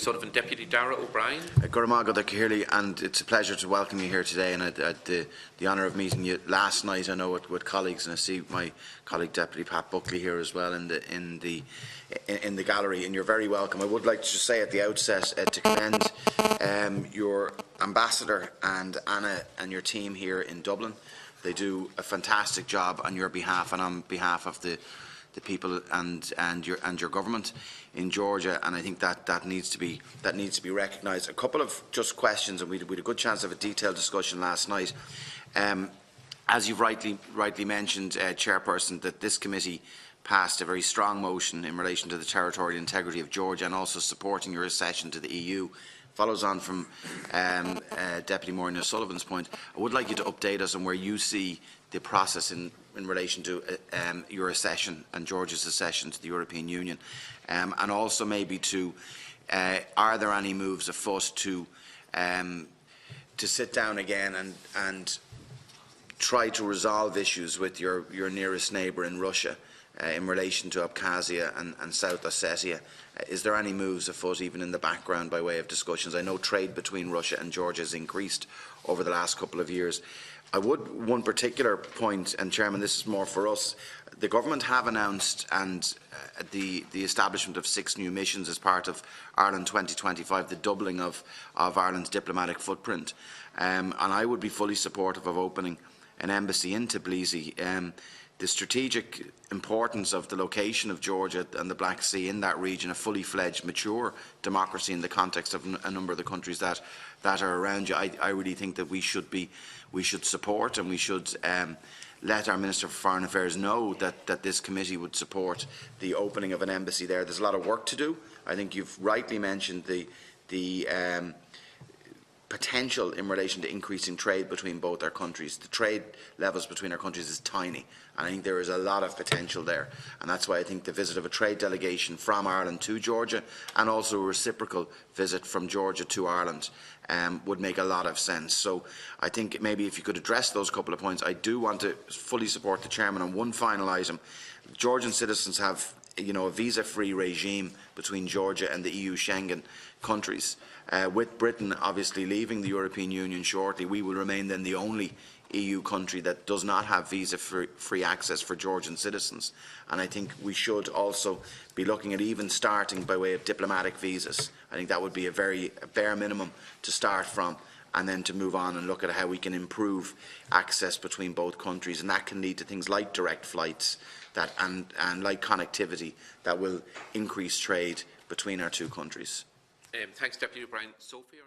Sullivan. Deputy Darragh O'Brien. Guramago Kirley, and it's a pleasure to welcome you here today, and I had the honour of meeting you last night, I know, with colleagues, and I see my colleague Deputy Pat Buckley here as well in the gallery, and you're very welcome. I would like to just say at the outset to commend your ambassador and Anna and your team here in Dublin. They do a fantastic job on your behalf and on behalf of the people and your government in Georgia, and I think that needs to be recognised. A couple of just questions, and we had a good chance of a detailed discussion last night. As you've rightly mentioned, Chairperson, that this committee passed a very strong motion in relation to the territorial integrity of Georgia and also supporting your accession to the EU. Follows on from Deputy Maureen O'Sullivan's point. I would like you to update us on where you see the process in relation to your accession and Georgia's accession to the European Union, and also maybe to are there any moves afoot to sit down again and try to resolve issues with your nearest neighbour in Russia in relation to Abkhazia and South Ossetia? Is there any moves afoot, even in the background, by way of discussions? I know trade between Russia and Georgia has increased over the last couple of years. One particular point, and Chairman, this is more for us. The government have announced the establishment of 6 new missions as part of Ireland 2025, the doubling of Ireland's diplomatic footprint. And I would be fully supportive of opening an embassy in Tbilisi. The strategic importance of the location of Georgia and the Black Sea in that region, a fully fledged, mature democracy in the context of a number of the countries that are around you, I really think that we should support, and we should let our Minister for Foreign Affairs know that this committee would support the opening of an embassy there. There's a lot of work to do. I think you've rightly mentioned the potential in relation to increasing trade between both our countries. The trade levels between our countries is tiny, and I think there is a lot of potential there, and that's why I think the visit of a trade delegation from Ireland to Georgia and also a reciprocal visit from Georgia to Ireland would make a lot of sense. So I think maybe if you could address those couple of points. I do want to fully support the Chairman on one final item. Georgian citizens have a visa-free regime between Georgia and the EU Schengen countries. With Britain obviously leaving the European Union shortly, we will remain then the only EU country that does not have visa-free access for Georgian citizens. And I think we should also be looking at even starting by way of diplomatic visas. I think that would be a bare minimum to start from, and then to move on and look at how we can improve access between both countries, and that can lead to things like direct flights and like connectivity that will increase trade between our two countries. Thanks, Deputy O'Brien. Sophie.